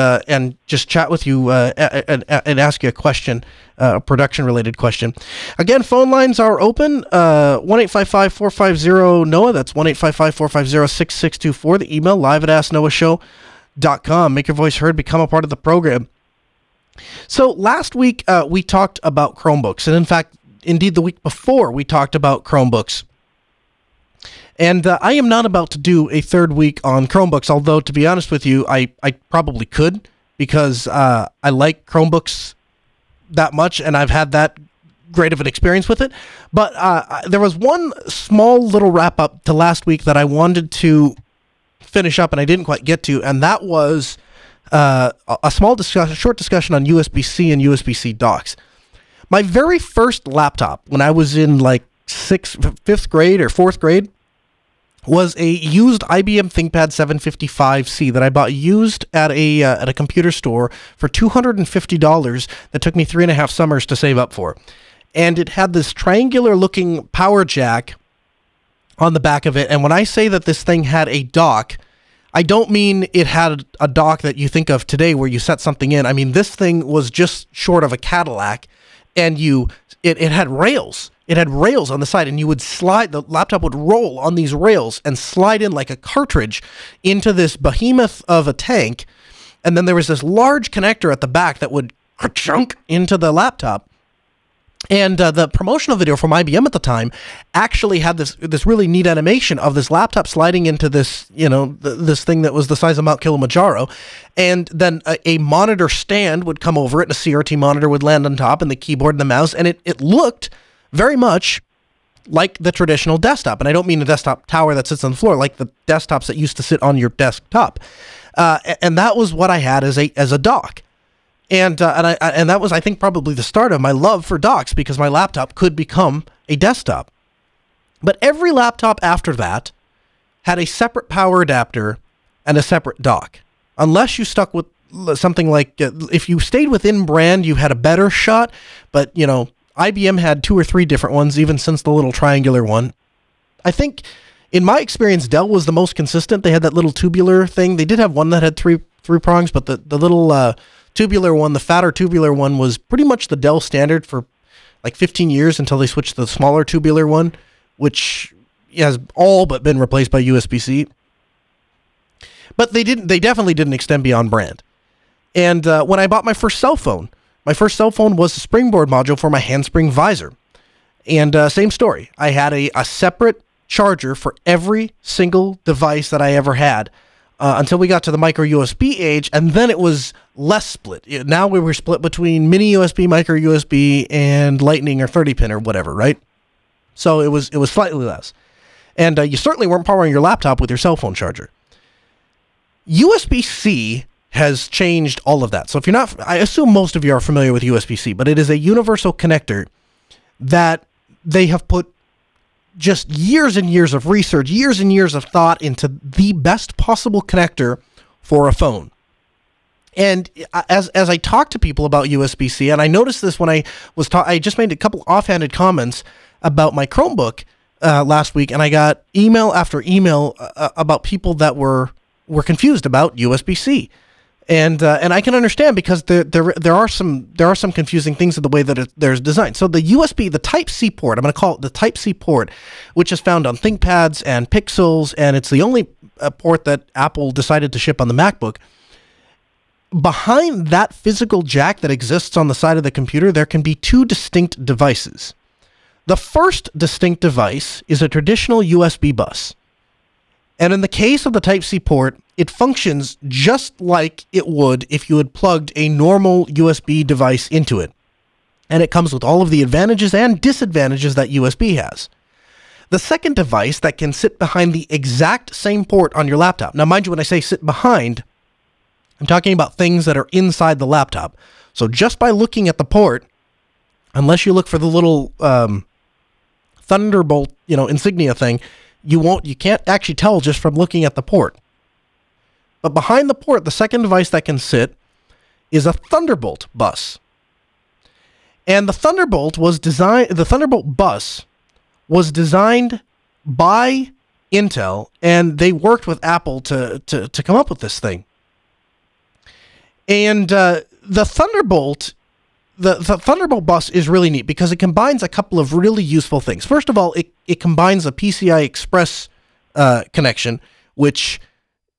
just chat with you and ask you a question, a production-related question. Again, phone lines are open, 1-855-450-NOAH. That's 1-855-450-6624. The email, live@asknoahshow.com. Make your voice heard, become a part of the program. So last week, we talked about Chromebooks, and in fact, indeed the week before, we talked about Chromebooks. And I am not about to do a third week on Chromebooks, although, to be honest with you, I probably could, because I like Chromebooks that much, and I've had that great of an experience with it. But there was one small little wrap-up to last week that I wanted to finish up, and I didn't quite get to, and that was a short discussion on USB-C and USB-C docks. My very first laptop, when I was in like fifth grade or fourth grade, was a used IBM ThinkPad 755C that I bought used at a computer store for $250 that took me 3.5 summers to save up for. And it had this triangular-looking power jack on the back of it. And when I say that this thing had a dock, I don't mean it had a dock that you think of today where you set something in. I mean, this thing was just short of a Cadillac, and it had rails. It had rails on the side, and you would slide, the laptop would roll on these rails and slide in like a cartridge into this behemoth of a tank. And then there was this large connector at the back that would chunk into the laptop. And the promotional video from IBM at the time actually had this really neat animation of this laptop sliding into this, this thing that was the size of Mount Kilimanjaro. And then a monitor stand would come over it, and a CRT monitor would land on top, and the keyboard and the mouse. And it looked very much like the traditional desktop. And I don't mean a desktop tower that sits on the floor, like the desktops that used to sit on your desktop. And that was what I had as a dock. And that was, I think, probably the start of my love for docks, because my laptop could become a desktop. But every laptop after that had a separate power adapter and a separate dock. Unless you stuck with something like, if you stayed within brand, you had a better shot. But, IBM had 2 or 3 different ones, even since the little triangular one. I think, in my experience, Dell was the most consistent. They had that little tubular thing. They did have one that had three prongs, but the little tubular one, the fatter tubular one, was pretty much the Dell standard for like 15 years until they switched to the smaller tubular one, which has all but been replaced by USB-C. But they definitely didn't extend beyond brand. And when I bought my first cell phone was a springboard module for my handspring visor. And same story. I had a separate charger for every single device that I ever had until we got to the micro USB age, and then it was less split. Now we were split between mini USB, micro USB, and lightning or 30-pin or whatever, right? So it was slightly less. And you certainly weren't powering your laptop with your cell phone charger. USB-C has changed all of that. So if you're not, I assume most of you are familiar with USB-C, but it is a universal connector that they have put just years and years of research, years and years of thought into the best possible connector for a phone. And as I talk to people about USB-C, and I noticed this when I just made a couple offhanded comments about my Chromebook last week, and I got email after email about people that were confused about USB-C. And I can understand, because there are some confusing things in the way that there's designed. So the USB, the Type-C port, I'm going to call it the Type-C port, which is found on ThinkPads and Pixels, and it's the only port that Apple decided to ship on the MacBook. Behind that physical jack that exists on the side of the computer, there can be 2 distinct devices. The first distinct device is a traditional USB bus. And in the case of the Type-C port, it functions just like it would if you had plugged a normal USB device into it. And it comes with all of the advantages and disadvantages that USB has. The second device that can sit behind the exact same port on your laptop. Now, mind you, when I say sit behind, I'm talking about things that are inside the laptop. So just by looking at the port, unless you look for the little Thunderbolt, insignia thing, you can't actually tell just from looking at the port. But behind the port, the second device that can sit is a Thunderbolt bus. And the Thunderbolt bus was designed by Intel, and they worked with Apple to come up with this thing. And the Thunderbolt bus is really neat because it combines a couple of really useful things. First of all, it combines a PCI Express connection, which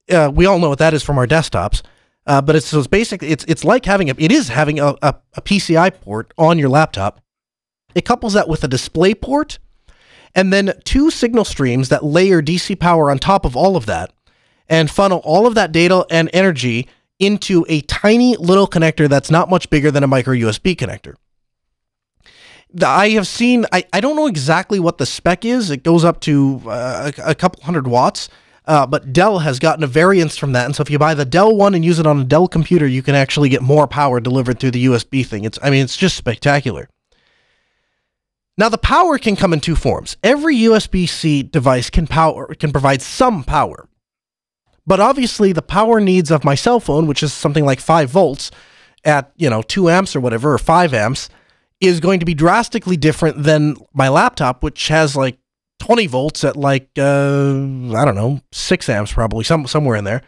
we all know what that is from our desktops. But it's like having a PCI port on your laptop. It couples that with a display port, and then 2 signal streams that layer DC power on top of all of that, and funnel all of that data and energy into a tiny little connector that's not much bigger than a micro USB connector. I have seen, I don't know exactly what the spec is. It goes up to a couple hundred watts. But Dell has gotten a variance from that, and so if you buy the Dell one and use it on a Dell computer, you can actually get more power delivered through the USB thing. It's just spectacular. Now, the power can come in 2 forms. Every USB-C device can provide some power. But obviously, the power needs of my cell phone, which is something like 5 volts at 2 amps or whatever, or 5 amps, is going to be drastically different than my laptop, which has like 20 volts at like, 6 amps probably, somewhere in there.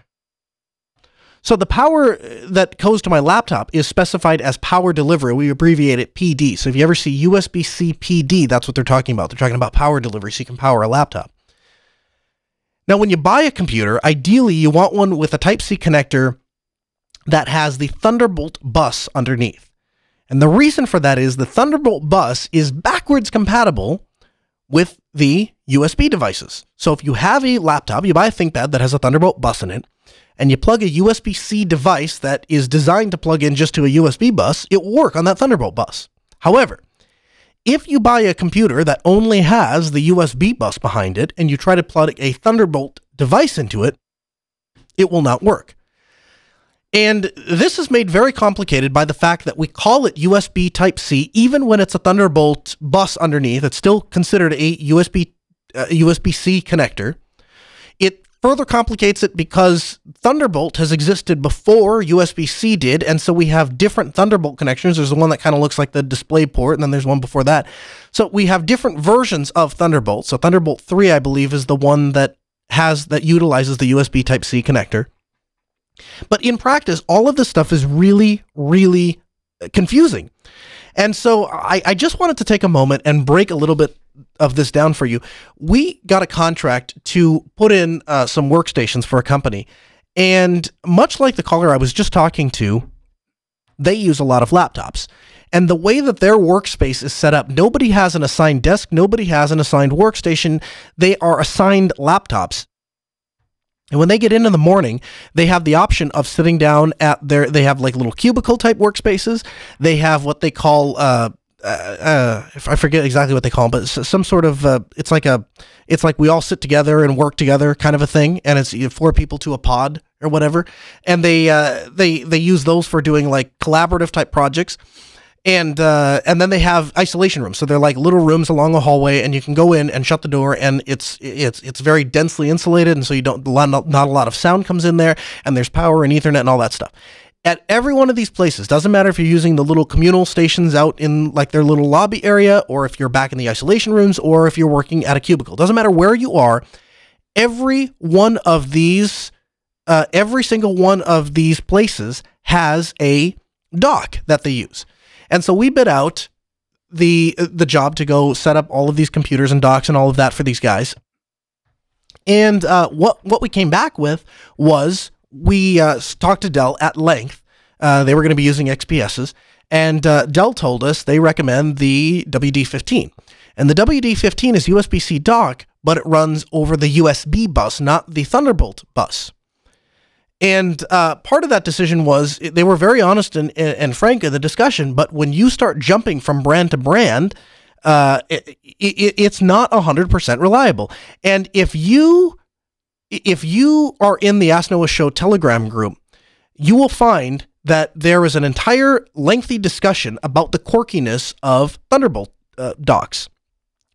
So the power that goes to my laptop is specified as power delivery. We abbreviate it PD. So if you ever see USB-C PD, that's what they're talking about. They're talking about power delivery, so you can power a laptop. Now, when you buy a computer, ideally you want one with a Type-C connector that has the Thunderbolt bus underneath. And the reason for that is the Thunderbolt bus is backwards compatible with the USB devices. So if you have a laptop, you buy a ThinkPad that has a Thunderbolt bus in it, and you plug a USB-C device that is designed to plug in just to a USB bus, it will work on that Thunderbolt bus. However, if you buy a computer that only has the USB bus behind it, and you try to plug a Thunderbolt device into it, it will not work. And this is made very complicated by the fact that we call it USB Type-C, even when it's a Thunderbolt bus underneath. It's still considered a USB-C connector. It further complicates it because Thunderbolt has existed before USB-C did, and so we have different Thunderbolt connections. There's the one that kind of looks like the display port, and then there's one before that. So we have different versions of Thunderbolt. So Thunderbolt 3, I believe, is the one that utilizes the USB Type-C connector. But in practice, all of this stuff is really, really confusing. And so I just wanted to take a moment and break a little bit of this down for you. We got a contract to put in some workstations for a company. And much like the caller I was just talking to, they use a lot of laptops. And the way that their workspace is set up, nobody has an assigned desk, nobody has an assigned workstation. They are assigned laptops. And when they get in the morning, they have the option of sitting down at they have like little cubicle type workspaces. They have what they call, if I forget exactly what they call them, but some sort of, it's like we all sit together and work together kind of a thing. And it's 4 people to a pod or whatever. And they use those for doing like collaborative type projects. And then they have isolation rooms. So they're like little rooms along a hallway, and you can go in and shut the door, and it's very densely insulated, and so not a lot of sound comes in there, and there's power and Ethernet and all that stuff. At every one of these places, doesn't matter if you're using the little communal stations out in like their little lobby area, or if you're back in the isolation rooms, or if you're working at a cubicle. Doesn't matter where you are. Every single one of these places has a dock that they use. And so we bid out the job to go set up all of these computers and docks and all of that for these guys. And what we came back with was we talked to Dell at length. They were going to be using XPSs. And Dell told us they recommend the WD-15. And the WD-15 is USB-C dock, but it runs over the USB bus, not the Thunderbolt bus. And part of that decision was they were very honest and frank in the discussion, but when you start jumping from brand to brand, it's not 100% reliable. And if you are in the Ask Noah Show Telegram group, you will find that there is an entire lengthy discussion about the quirkiness of Thunderbolt docks.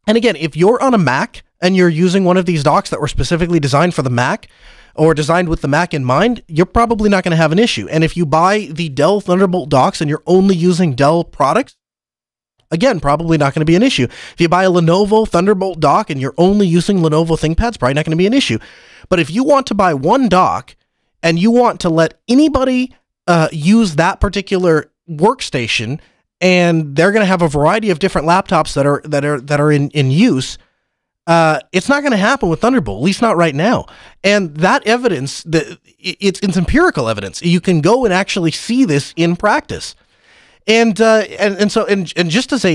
And again, if you're on a Mac and you're using one of these docks that were specifically designed for the Mac, or designed with the Mac in mind, you're probably not going to have an issue. And if you buy the Dell Thunderbolt docks and you're only using Dell products, again, probably not going to be an issue. If you buy a Lenovo Thunderbolt dock and you're only using Lenovo ThinkPads, probably not going to be an issue. But if you want to buy one dock and you want to let anybody use that particular workstation, and they're going to have a variety of different laptops that are in use, it's not going to happen with Thunderbolt, at least not right now. And that evidence, it's empirical evidence. You can go and actually see this in practice. And just as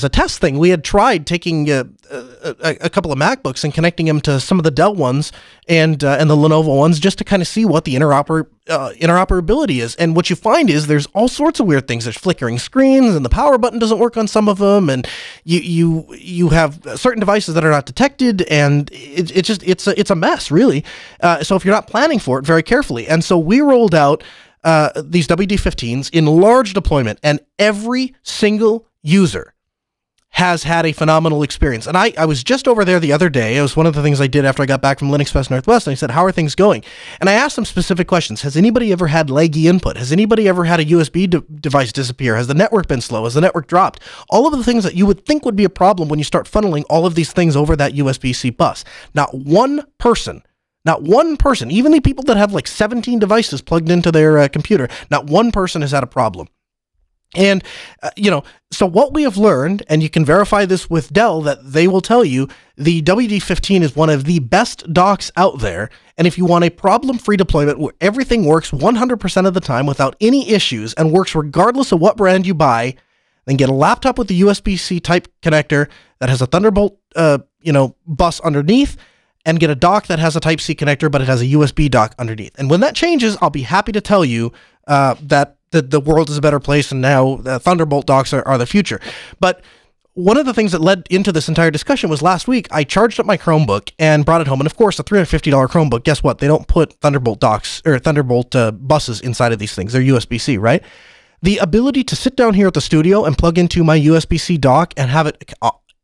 a test thing, we had tried taking a couple of MacBooks and connecting them to some of the Dell ones and the Lenovo ones, just to kind of see what the interoperability is. And what you find is there's all sorts of weird things. There's flickering screens, and the power button doesn't work on some of them, and you have certain devices that are not detected, and it's a mess, really. So if you're not planning for it very carefully, and so we rolled out these WD-15s in large deployment, and every single user has had a phenomenal experience. And I was just over there the other day. It was one of the things I did after I got back from Linux Fest Northwest, and I said, how are things going? And I asked them specific questions. Has anybody ever had laggy input? Has anybody ever had a USB device disappear? Has the network been slow? Has the network dropped? All of the things that you would think would be a problem when you start funneling all of these things over that USB-C bus. Not one person, even the people that have like 17 devices plugged into their computer, not one person has had a problem. And, so what we have learned, and you can verify this with Dell, that they will tell you the WD-15 is one of the best docks out there. And if you want a problem-free deployment where everything works 100% of the time without any issues and works regardless of what brand you buy, then get a laptop with the USB-C type connector that has a Thunderbolt, bus underneath, and get a dock that has a Type-C connector, but it has a USB dock underneath. And when that changes, I'll be happy to tell you that the world is a better place, and now Thunderbolt docks are the future. But one of the things that led into this entire discussion was last week, I charged up my Chromebook and brought it home. And of course, a $350 Chromebook, guess what? They don't put Thunderbolt docks or Thunderbolt buses inside of these things. They're USB-C, right? The ability to sit down here at the studio and plug into my USB-C dock and have it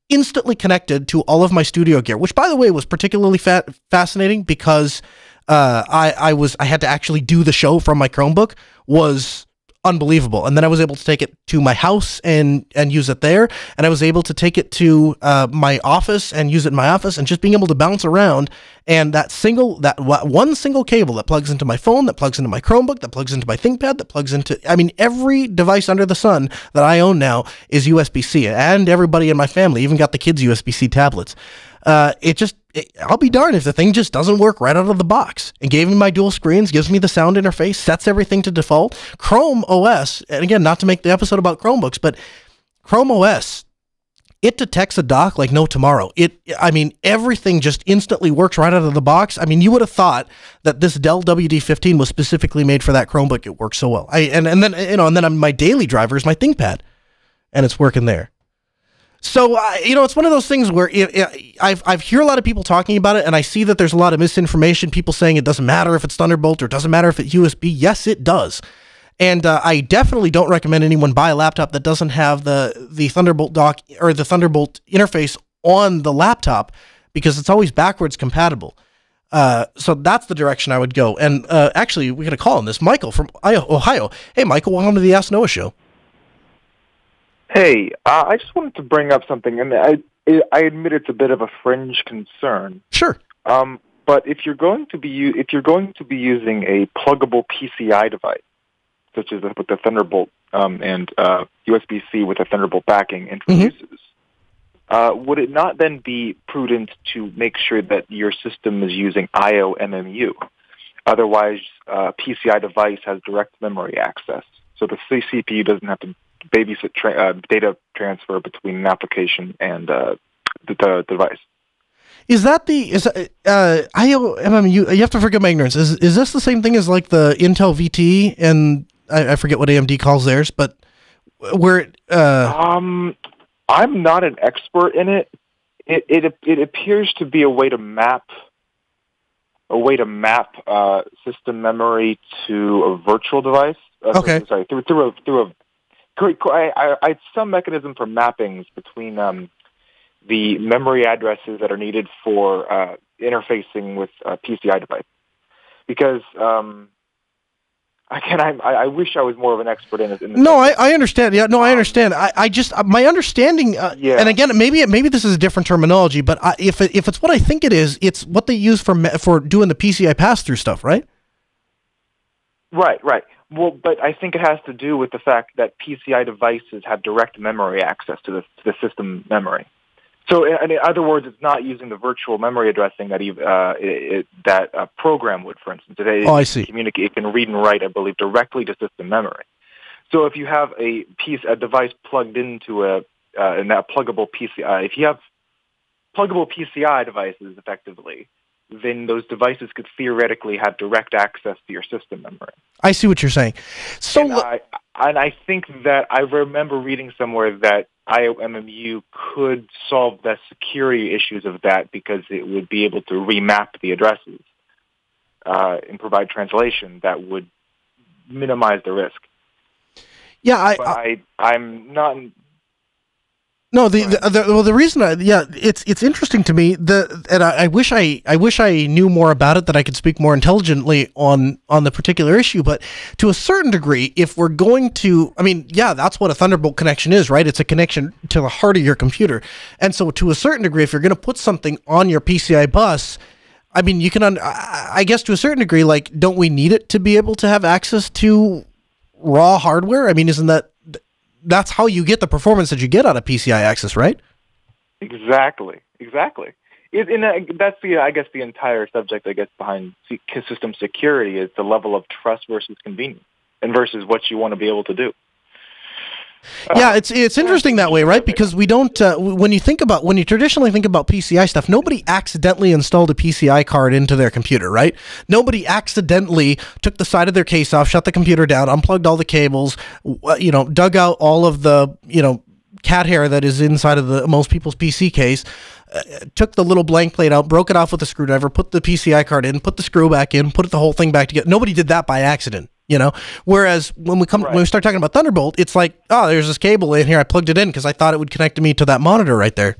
instantly connected to all of my studio gear, which, by the way, was particularly fascinating because I had to actually do the show from my Chromebook, was unbelievable. And then I was able to take it to my house and use it there, and I was able to take it to my office and use it in my office, and just being able to bounce around. And that one single cable that plugs into my phone, that plugs into my Chromebook, that plugs into my ThinkPad, that plugs into, every device under the sun that I own now is USB-C, and everybody in my family, even got the kids' USB-C tablets. I'll be darned if the thing just doesn't work right out of the box. It gave me my dual screens, gives me the sound interface, sets everything to default. Chrome OS, and again, not to make the episode about Chromebooks, but Chrome OS, it detects a dock like no tomorrow. Everything just instantly works right out of the box. You would have thought that this Dell WD-15 was specifically made for that Chromebook. It works so well. And then my daily driver is my ThinkPad, and it's working there. So, it's one of those things where I've hear a lot of people talking about it, and I see that there's a lot of misinformation, people saying it doesn't matter if it's Thunderbolt or it doesn't matter if it's USB. Yes, it does. And I definitely don't recommend anyone buy a laptop that doesn't have the Thunderbolt dock or the Thunderbolt interface on the laptop, because it's always backwards compatible. So that's the direction I would go. And actually, we got a call on this. Michael from Ohio. Hey, Michael, welcome to the Ask Noah Show. Hey, I just wanted to bring up something, and I admit it's a bit of a fringe concern. Sure. But if you're going to be using a pluggable PCI device, such as with the Thunderbolt and USB-C with a Thunderbolt backing introduces, would it not then be prudent to make sure that your system is using I/O MMU? Otherwise, a PCI device has direct memory access, so the CPU doesn't have to babysit data transfer between an application and the device. Is that the you have to forgive my ignorance. Is this the same thing as like the Intel VT and I forget what AMD calls theirs, but where I'm not an expert in it. It appears to be a way to map system memory to a virtual device. Okay. Sorry, through some mechanism for mappings between the memory addresses that are needed for interfacing with a PCI device. Because I wish I was more of an expert in it. No, I understand. Yeah, no, I understand. I just my understanding. And again, maybe this is a different terminology, but if it's what I think it is, it's what they use for doing the PCI pass-through stuff, right? Right. Well, but I think it has to do with the fact that PCI devices have direct memory access to the system memory. So, in other words, it's not using the virtual memory addressing that a program would, for instance. I see. It can read and write, I believe, directly to system memory. So, if you have a device plugged into a pluggable PCI, if you have pluggable PCI devices, effectively, then those devices could theoretically have direct access to your system memory. I see what you're saying. So, and I think that I remember reading somewhere that IOMMU could solve the security issues of that because it would be able to remap the addresses and provide translation that would minimize the risk. Yeah, I'm not. No, the reason it's interesting to me and I wish I knew more about it, that I could speak more intelligently on the particular issue, but to a certain degree, if we're going to, that's what a Thunderbolt connection is, right? It's a connection to the heart of your computer. And so to a certain degree, if you're going to put something on your PCI bus, you can, I guess to a certain degree, like, don't we need it to be able to have access to raw hardware? Isn't that's how you get the performance that you get out of PCI access, right? Exactly. That's the entire subject, behind system security is the level of trust versus convenience, and versus what you want to be able to do. Yeah, it's interesting that way, right? Because we don't when you traditionally think about PCI stuff, nobody accidentally installed a PCI card into their computer, right? Nobody accidentally took the side of their case off, shut the computer down, unplugged all the cables, dug out all of the cat hair that is inside of most people's PC case, took the little blank plate out, broke it off with a screwdriver, put the PCI card in, put the screw back in, put the whole thing back together. Nobody did that by accident. Whereas when we start talking about Thunderbolt, it's like, oh, there's this cable in here. I plugged it in because I thought it would connect me to that monitor right there.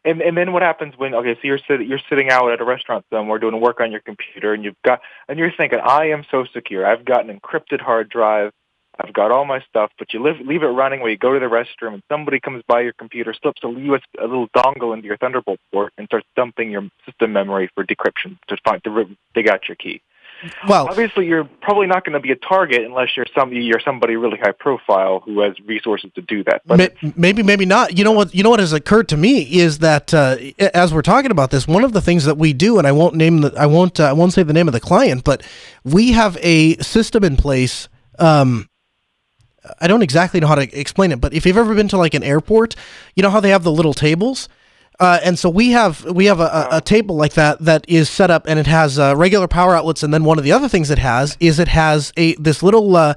And then what happens when so you're sitting out at a restaurant somewhere doing work on your computer, and you're thinking, I am so secure. I've got an encrypted hard drive. I've got all my stuff, but you leave it running where you go to the restroom, and somebody comes by your computer, slips a little dongle into your Thunderbolt port, and starts dumping your system memory for decryption to dig out your key. Well, obviously, you're probably not going to be a target unless you're somebody really high profile who has resources to do that. But maybe not. You know what has occurred to me is that as we're talking about this, one of the things that we do, and I won't say the name of the client, but we have a system in place. I don't exactly know how to explain it, but if you've ever been to like an airport, you know how they have the little tables. And so we have a table like that is set up, and it has regular power outlets, and then one of the other things it has this little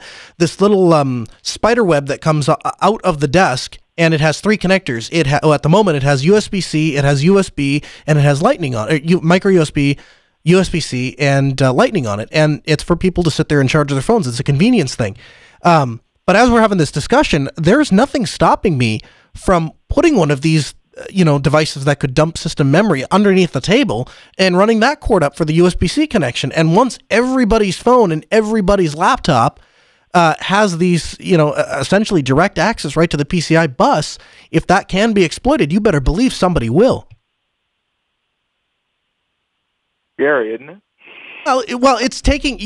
spider web that comes out of the desk, and it has three connectors. At the moment it has USB-C, it has USB, and it has Lightning on it, micro USB, USB-C, and Lightning on it, and it's for people to sit there and charge their phones. It's a convenience thing. But as we're having this discussion, there's nothing stopping me from putting one of these devices that could dump system memory underneath the table and running that cord up for the USB-C connection. And once everybody's phone and everybody's laptop has these, essentially direct access right to the PCI bus, if that can be exploited, you better believe somebody will. Scary, isn't it? Well, it's taking,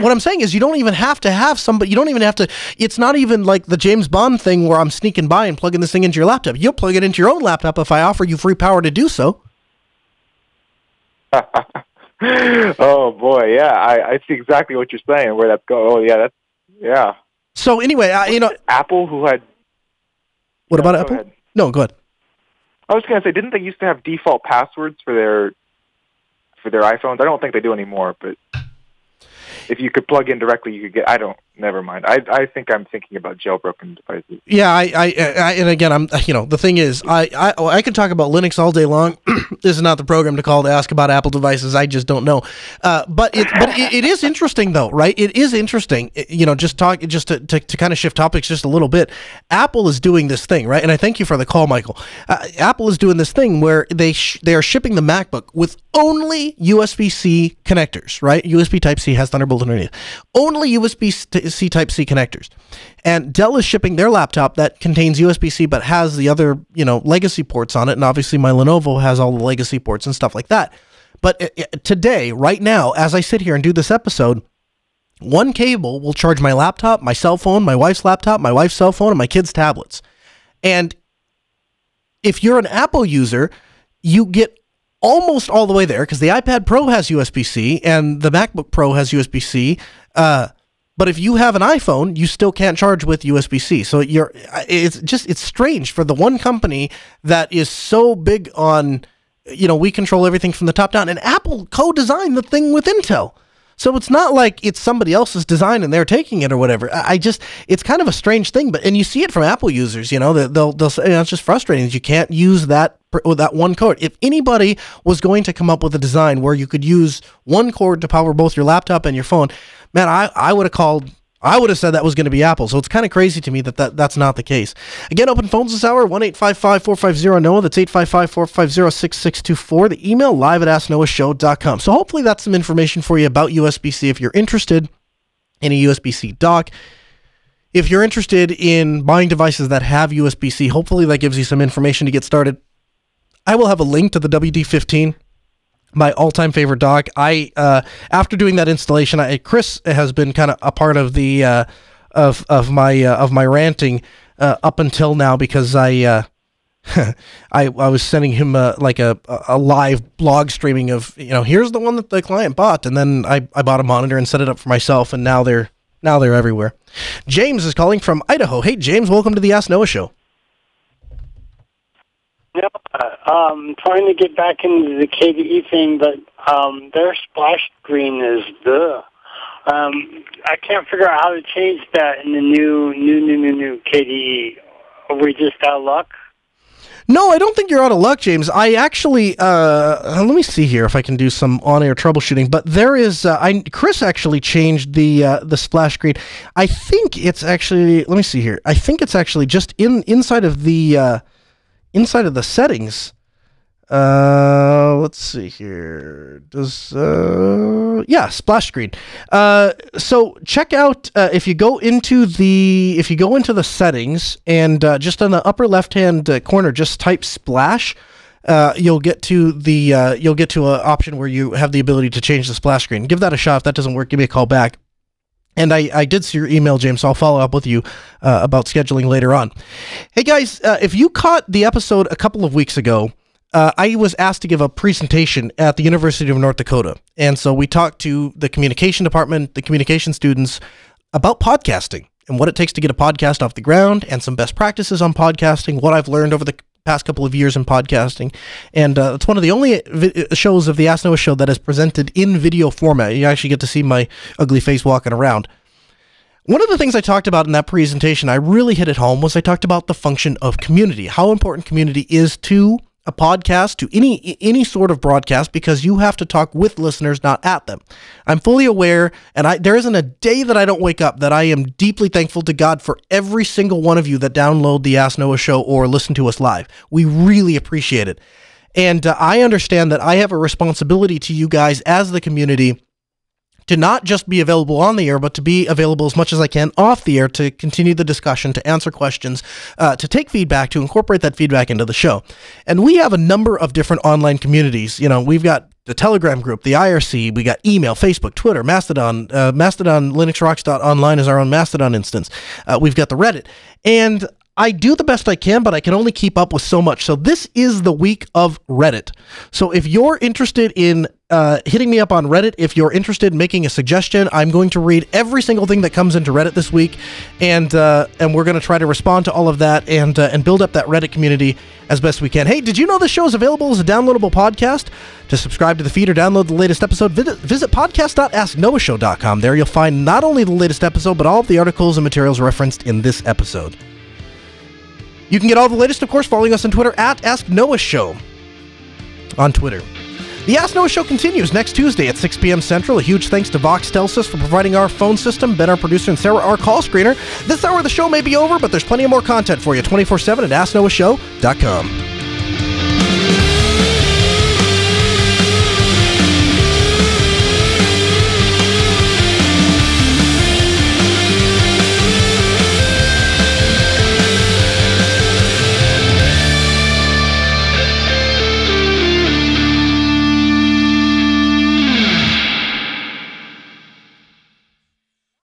what I'm saying is you don't even have to have somebody, it's not even like the James Bond thing where I'm sneaking by and plugging this thing into your laptop. You'll plug it into your own laptop if I offer you free power to do so. Oh boy, yeah, I see exactly what you're saying, where that's going. Oh yeah. So anyway, Apple, who had... What about Apple? No, go ahead. I was going to say, didn't they used to have default passwords for their iPhones? I don't think they do anymore, but if you could plug in directly, you could get. Never mind. I think I'm thinking about jailbroken devices. Yeah, I and again, the thing is, I could talk about Linux all day long. This is not the program to call to ask about Apple devices. I just don't know. But it is interesting though, right? It is interesting. Just to kind of shift topics just a little bit. Apple is doing this thing, right? And I thank you for the call, Michael. Apple is doing this thing where they are shipping the MacBook with only USB-C connectors, right? USB Type-C has Thunderbolt underneath. Only USB-C Type-C connectors. And Dell is shipping their laptop that contains USB-C but has the other, legacy ports on it. And obviously my Lenovo has all the legacy ports and stuff like that. But today, right now, as I sit here and do this episode, one cable will charge my laptop, my cell phone, my wife's laptop, my wife's cell phone, and my kids' tablets. And if you're an Apple user, you get almost all the way there because the iPad Pro has USB-C and the MacBook Pro has USB-C. But if you have an iPhone, you still can't charge with USB-C. So it's strange for the one company that is so big on, we control everything from the top down, and Apple co-designed the thing with Intel. So it's not like it's somebody else's design and they're taking it or whatever. It's kind of a strange thing, and you see it from Apple users, they'll say, it's just frustrating that you can't use that one cord. If anybody was going to come up with a design where you could use one cord to power both your laptop and your phone, man, I would have said that was going to be Apple. So it's kind of crazy to me that's not the case. Again, open phones this hour, 1-855-450-NOAH. That's 855-450-6624. The email, live@asknoahshow.com. So hopefully that's some information for you about USB-C if you're interested in a USB-C dock. If you're interested in buying devices that have USB-C, hopefully that gives you some information to get started. I will have a link to the WD-15, my all-time favorite dock. After doing that installation, Chris has been kind of a part of the of my ranting up until now because I was sending him a live blog streaming of here's the one that the client bought, and then I bought a monitor and set it up for myself, and now they're everywhere. James is calling from Idaho. Hey James, welcome to the Ask Noah Show. Yeah, trying to get back into the KDE thing, but their splash screen is I can't figure out how to change that in the new KDE. Are we just out of luck? No, I don't think you're out of luck, James. I actually, let me see here if I can do some on-air troubleshooting. But there is, Chris actually changed the splash screen. I think it's actually, let me see here. I think it's actually just inside of the settings. Let's see here. Splash screen. So check out if you go into the settings and just on the upper left hand corner, just type splash. You'll get to an option where you have the ability to change the splash screen. Give that a shot. If that doesn't work, give me a call back. And I did see your email, James, so I'll follow up with you about scheduling later on. Hey, guys, if you caught the episode a couple of weeks ago, I was asked to give a presentation at the University of North Dakota. And so we talked to the communication department, the communication students, about podcasting and what it takes to get a podcast off the ground and some best practices on podcasting, what I've learned over the past couple of years in podcasting. And it's one of the only shows of the Ask Noah Show that is presented in video format. You actually get to see my ugly face walking around. One of the things I talked about in that presentation, I really hit it home, was I talked about the function of community, how important community is to a podcast, to any sort of broadcast, because you have to talk with listeners, not at them. I'm fully aware, and there isn't a day that I don't wake up that I am deeply thankful to God for every single one of you that download the Ask Noah Show or listen to us live. We really appreciate it. And I understand that I have a responsibility to you guys as the community to not just be available on the air, but to be available as much as I can off the air to continue the discussion, to answer questions, to take feedback, to incorporate that feedback into the show. And we have a number of different online communities. We've got the Telegram group, the IRC, we got email, Facebook, Twitter, Mastodon. Mastodon, LinuxRocks.online is our own Mastodon instance. We've got the Reddit. And I do the best I can, but I can only keep up with so much. So this is the week of Reddit. So if you're interested in hitting me up on Reddit, if you're interested in making a suggestion, I'm going to read every single thing that comes into Reddit this week, and we're going to try to respond to all of that and build up that Reddit community as best we can. Hey, did you know this show is available as a downloadable podcast? To subscribe to the feed or download the latest episode, visit podcast.asknoahshow.com. There you'll find not only the latest episode, but all of the articles and materials referenced in this episode. You can get all the latest, of course, following us on Twitter at AskNoahShow on Twitter. The Ask Noah Show continues next Tuesday at 6 p.m. Central. A huge thanks to Vox Telsis for providing our phone system, Ben, our producer, and Sarah, our call screener. This hour of the show may be over, but there's plenty of more content for you 24/7 at AskNoahShow.com.